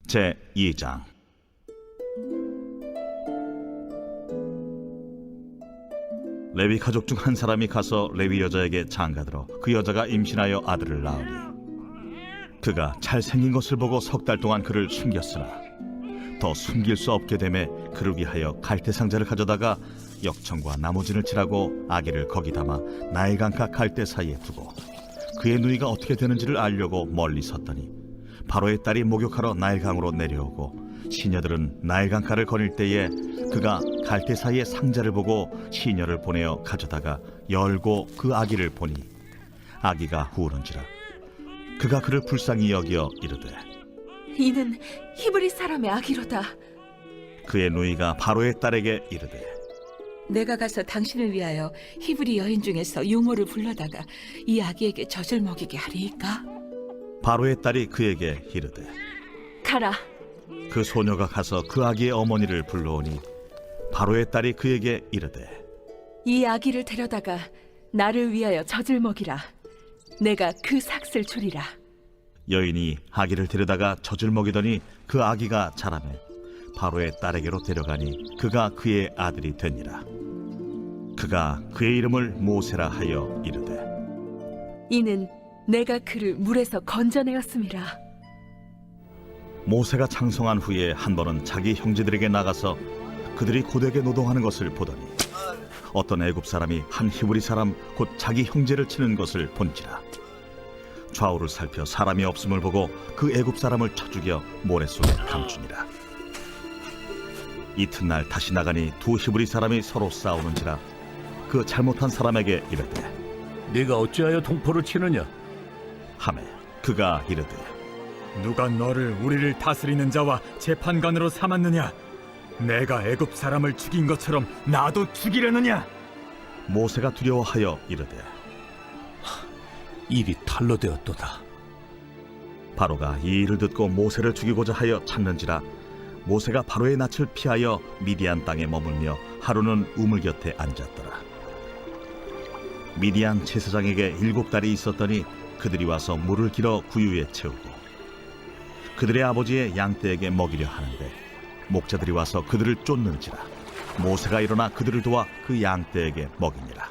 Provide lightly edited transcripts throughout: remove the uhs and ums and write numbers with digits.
제2장. 레위 가족 중 한 사람이 가서 레위 여자에게 장가들어 그 여자가 임신하여 아들을 낳으니 그가 잘생긴 것을 보고 석 달 동안 그를 숨겼으나 더 숨길 수 없게 되매 그를 위하여 갈대 상자를 가져다가 역청과 나무진을 칠하고 아기를 거기 담아 나일강가 갈대 사이에 두고 그의 누이가 어떻게 되는지를 알려고 멀리 섰더니 바로의 딸이 목욕하러 나일강으로 내려오고 시녀들은 나일강가를 거닐 때에 그가 갈대 사이에 상자를 보고 시녀를 보내어 가져다가 열고 그 아기를 보니 아기가 후우는지라 그가 그를 불쌍히 여겨 이르되 이는 히브리 사람의 아기로다. 그의 누이가 바로의 딸에게 이르되 내가 가서 당신을 위하여 히브리 여인 중에서 유모를 불러다가 이 아기에게 젖을 먹이게 하리이까? 바로의 딸이 그에게 이르되 가라. 그 소녀가 가서 그 아기의 어머니를 불러오니 바로의 딸이 그에게 이르되 이 아기를 데려다가 나를 위하여 젖을 먹이라. 내가 그 삭슬 주리라. 여인이 아기를 데려다가 젖을 먹이더니 그 아기가 자라매 바로의 딸에게로 데려가니 그가 그의 아들이 되니라. 그가 그의 이름을 모세라 하여 이르되 이는 내가 그를 물에서 건져내었음이라. 모세가 장성한 후에 한 번은 자기 형제들에게 나가서 그들이 고되게 노동하는 것을 보더니 어떤 애굽 사람이 한 히브리 사람 곧 자기 형제를 치는 것을 본지라. 좌우를 살펴 사람이 없음을 보고 그 애굽 사람을 쳐 죽여 모래 속에 감추니라. 이튿날 다시 나가니 두 히브리 사람이 서로 싸우는지라. 그 잘못한 사람에게 이르되 네가 어찌하여 동포를 치느냐? 하매 그가 이르되 누가 너를 우리를 다스리는 자와 재판관으로 삼았느냐? 내가 애굽 사람을 죽인 것처럼 나도 죽이려느냐? 모세가 두려워하여 이르되 일이 탈로 되었도다. 바로가 이 일을 듣고 모세를 죽이고자 하여 찾는지라. 모세가 바로의 낯을 피하여 미디안 땅에 머물며 하루는 우물 곁에 앉았더라. 미디안 제사장에게 7딸이 있었더니 그들이 와서 물을 길어 구유에 채우고 그들의 아버지의 양떼에게 먹이려 하는데 목자들이 와서 그들을 쫓는지라. 모세가 일어나 그들을 도와 그 양떼에게 먹이니라.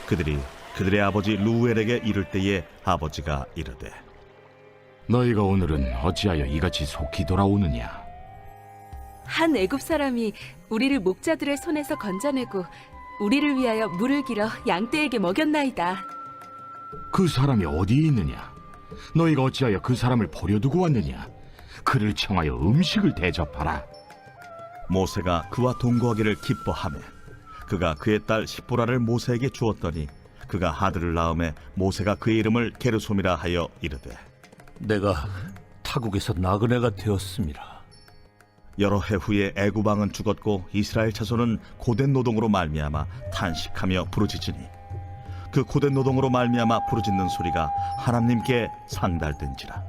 그들이 그들의 아버지 루엘에게 이를 때에 아버지가 이르되 너희가 오늘은 어찌하여 이같이 속히 돌아오느냐? 한 애굽 사람이 우리를 목자들의 손에서 건져내고 우리를 위하여 물을 길어 양떼에게 먹였나이다. 그 사람이 어디에 있느냐? 너희가 어찌하여 그 사람을 버려두고 왔느냐? 그를 청하여 음식을 대접하라. 모세가 그와 동거하기를 기뻐하며 그가 그의 딸 십보라를 모세에게 주었더니 그가 아들을 낳음에 모세가 그의 이름을 게르솜이라 하여 이르되 내가 타국에서 나그네가 되었습니다. 여러 해 후에 애굽 왕은 죽었고 이스라엘 자손은 고된 노동으로 말미암아 탄식하며 부르짖으니 그 고된 노동으로 말미암아 부르짖는 소리가 하나님께 상달된지라.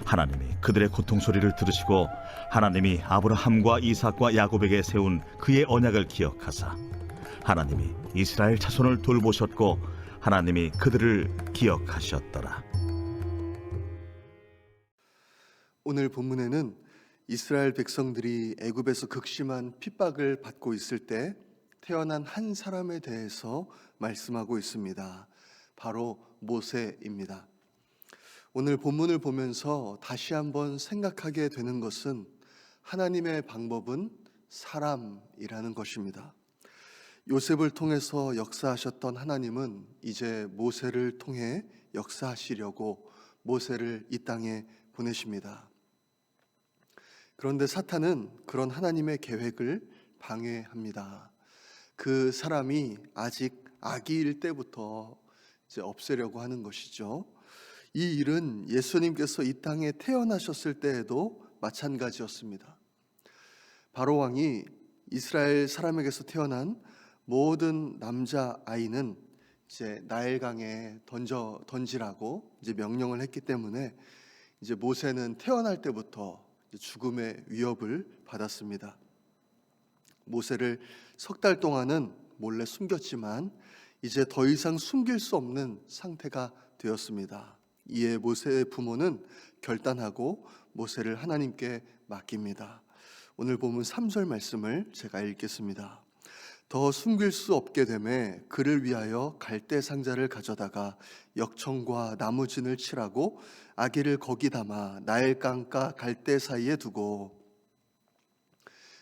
하나님이 그들의 고통 소리를 들으시고 하나님이 아브라함과 이삭과 야곱에게 세운 그의 언약을 기억하사 하나님이 이스라엘 자손을 돌보셨고 하나님이 그들을 기억하셨더라. 오늘 본문에는 이스라엘 백성들이 애굽에서 극심한 핍박을 받고 있을 때 태어난 한 사람에 대해서 말씀하고 있습니다. 바로 모세입니다. 오늘 본문을 보면서 다시 한번 생각하게 되는 것은 하나님의 방법은 사람이라는 것입니다. 요셉을 통해서 역사하셨던 하나님은 이제 모세를 통해 역사하시려고 모세를 이 땅에 보내십니다. 그런데 사탄은 그런 하나님의 계획을 방해합니다. 그 사람이 아직 아기일 때부터 이제 없애려고 하는 것이죠. 이 일은 예수님께서 이 땅에 태어나셨을 때에도 마찬가지였습니다. 바로 왕이 이스라엘 사람에게서 태어난 모든 남자 아이는 이제 나일강에 던지라고 이제 명령을 했기 때문에 이제 모세는 태어날 때부터 죽음의 위협을 받았습니다. 모세를 석 달 동안은 몰래 숨겼지만 이제 더 이상 숨길 수 없는 상태가 되었습니다. 이에 모세의 부모는 결단하고 모세를 하나님께 맡깁니다. 오늘 본문 3절 말씀을 제가 읽겠습니다. 더 숨길 수 없게 되매 그를 위하여 갈대 상자를 가져다가 역청과 나무진을 칠하고 아기를 거기 담아 나일강과 갈대 사이에 두고,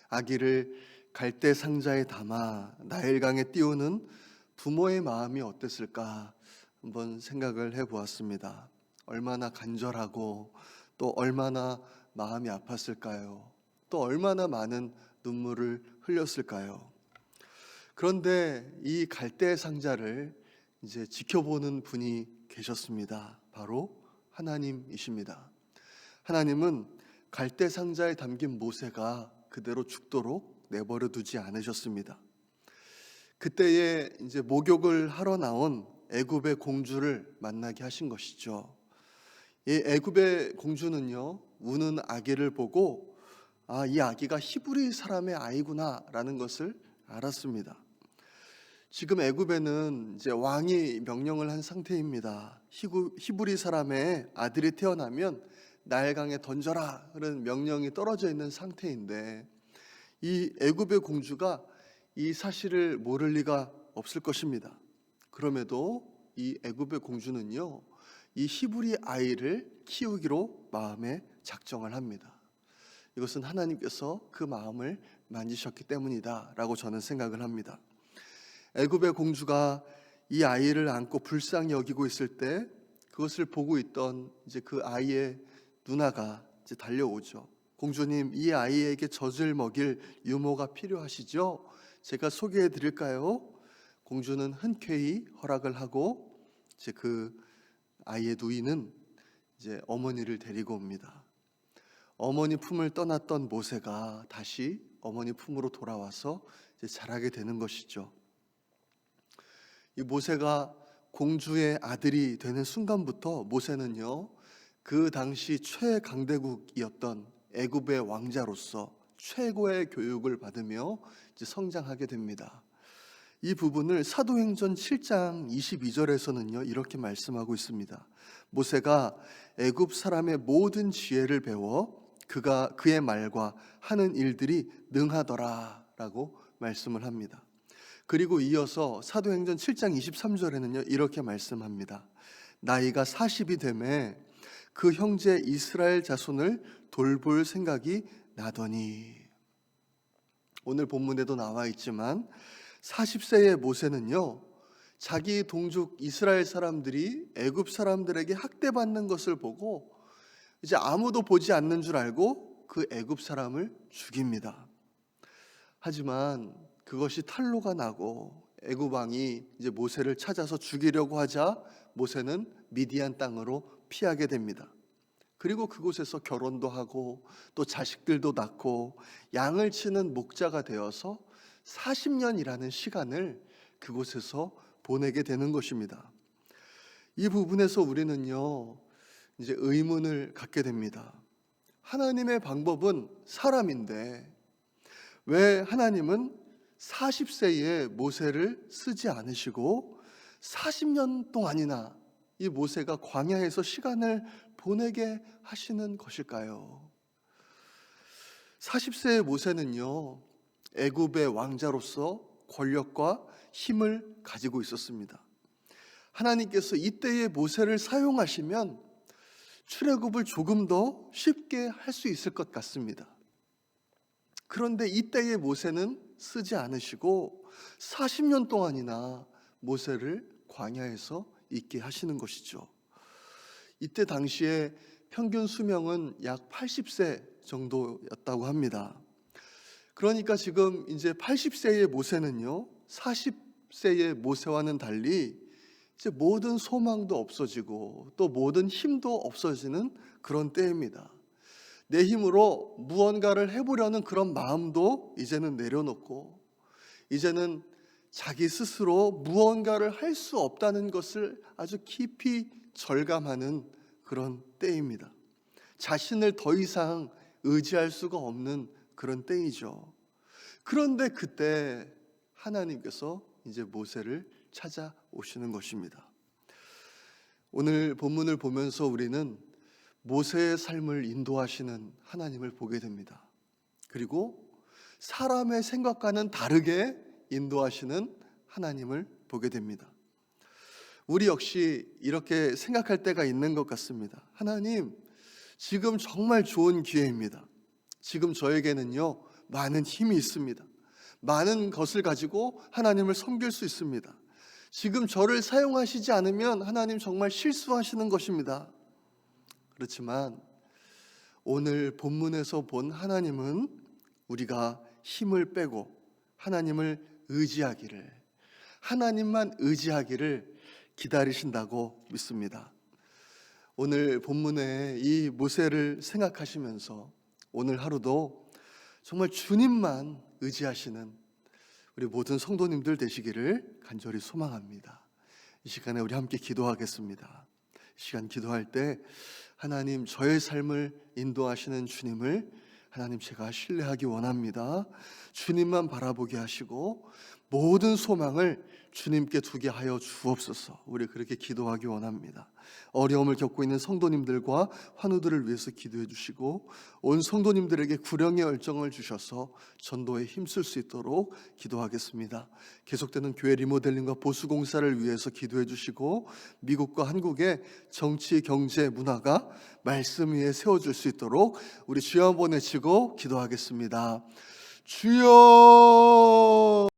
아기를 갈대 상자에 담아 나일강에 띄우는 부모의 마음이 어땠을까 한번 생각을 해보았습니다. 얼마나 간절하고 또 얼마나 마음이 아팠을까요? 또 얼마나 많은 눈물을 흘렸을까요? 그런데 이 갈대 상자를 이제 지켜보는 분이 계셨습니다. 바로 하나님이십니다. 하나님은 갈대 상자에 담긴 모세가 그대로 죽도록 내버려 두지 않으셨습니다. 그때에 이제 목욕을 하러 나온 애굽의 공주를 만나게 하신 것이죠. 이 애굽의 공주는요, 우는 아기를 보고 이 아기가 히브리 사람의 아이구나라는 것을 알았습니다. 지금 애굽에는 이제 왕이 명령을 한 상태입니다. 히브리 사람의 아들이 태어나면 나일강에 던져라 그런 명령이 떨어져 있는 상태인데, 이 애굽의 공주가 이 사실을 모를 리가 없을 것입니다. 그럼에도 이 애굽의 공주는요, 이 히브리 아이를 키우기로 마음에 작정을 합니다. 이것은 하나님께서 그 마음을 만지셨기 때문이다 라고 저는 생각을 합니다. 애굽의 공주가 이 아이를 안고 불쌍히 여기고 있을 때 그것을 보고 있던 이제 그 아이의 누나가 이제 달려오죠. 공주님, 이 아이에게 젖을 먹일 유모가 필요하시죠? 제가 소개해 드릴까요? 공주는 흔쾌히 허락을 하고 이제 그 아이의 누이는 이제 어머니를 데리고 옵니다. 어머니 품을 떠났던 모세가 다시 어머니 품으로 돌아와서 이제 자라게 되는 것이죠. 이 모세가 공주의 아들이 되는 순간부터 모세는요, 그 당시 최강대국이었던 애굽의 왕자로서 최고의 교육을 받으며 이제 성장하게 됩니다. 이 부분을 사도행전 7장 22절에서는요 이렇게 말씀하고 있습니다. 모세가 애굽 사람의 모든 지혜를 배워 그의 말과 하는 일들이 능하더라라고 말씀을 합니다. 그리고 이어서 사도행전 7장 23절에는요 이렇게 말씀합니다. 나이가 40이 되매 그 형제 이스라엘 자손을 돌볼 생각이 나더니, 오늘 본문에도 나와 있지만 40세의 모세는요, 자기 동족 이스라엘 사람들이 애굽 사람들에게 학대받는 것을 보고 이제 아무도 보지 않는 줄 알고 그 애굽 사람을 죽입니다. 하지만 그것이 탄로가 나고 애굽 왕이 이제 모세를 찾아서 죽이려고 하자 모세는 미디안 땅으로 피하게 됩니다. 그리고 그곳에서 결혼도 하고 또 자식들도 낳고 양을 치는 목자가 되어서 40년이라는 시간을 그곳에서 보내게 되는 것입니다. 이 부분에서 우리는요 이제 의문을 갖게 됩니다. 하나님의 방법은 사람인데 왜 하나님은 40세에 모세를 쓰지 않으시고 40년 동안이나 이 모세가 광야에서 시간을 보내게 하시는 것일까요? 40세의 모세는요 애굽의 왕자로서 권력과 힘을 가지고 있었습니다. 하나님께서 이때의 모세를 사용하시면 출애굽을 조금 더 쉽게 할 수 있을 것 같습니다. 그런데 이때의 모세는 쓰지 않으시고 40년 동안이나 모세를 광야에서 있게 하시는 것이죠. 이때 당시에 평균 수명은 약 80세 정도였다고 합니다. 그러니까 지금 이제 80세의 모세는요 40세의 모세와는 달리 이제 모든 소망도 없어지고 또 모든 힘도 없어지는 그런 때입니다. 내 힘으로 무언가를 해보려는 그런 마음도 이제는 내려놓고 이제는 자기 스스로 무언가를 할 수 없다는 것을 아주 깊이 절감하는 그런 때입니다. 자신을 더 이상 의지할 수가 없는 그런 때이죠. 그런데 그때 하나님께서 이제 모세를 찾아오시는 것입니다. 오늘 본문을 보면서 우리는 모세의 삶을 인도하시는 하나님을 보게 됩니다. 그리고 사람의 생각과는 다르게 인도하시는 하나님을 보게 됩니다. 우리 역시 이렇게 생각할 때가 있는 것 같습니다. 하나님, 지금 정말 좋은 기회입니다. 지금 저에게는요, 많은 힘이 있습니다. 많은 것을 가지고 하나님을 섬길 수 있습니다. 지금 저를 사용하시지 않으면 하나님 정말 실수하시는 것입니다. 그렇지만 오늘 본문에서 본 하나님은 우리가 힘을 빼고 하나님을 의지하기를, 하나님만 의지하기를 기다리신다고 믿습니다. 오늘 본문의 이 모세를 생각하시면서 오늘 하루도 정말 주님만 의지하시는 우리 모든 성도님들 되시기를 간절히 소망합니다. 이 시간에 우리 함께 기도하겠습니다. 이 시간 기도할 때 하나님, 저의 삶을 인도하시는 주님을 하나님 제가 신뢰하기 원합니다. 주님만 바라보게 하시고 모든 소망을 주님께 두게 하여 주옵소서. 우리 그렇게 기도하기 원합니다. 어려움을 겪고 있는 성도님들과 환우들을 위해서 기도해 주시고 온 성도님들에게 구령의 열정을 주셔서 전도에 힘쓸 수 있도록 기도하겠습니다. 계속되는 교회 리모델링과 보수공사를 위해서 기도해 주시고 미국과 한국의 정치, 경제, 문화가 말씀 위에 세워질 수 있도록 우리 주여 한번 외치고 기도하겠습니다. 주여!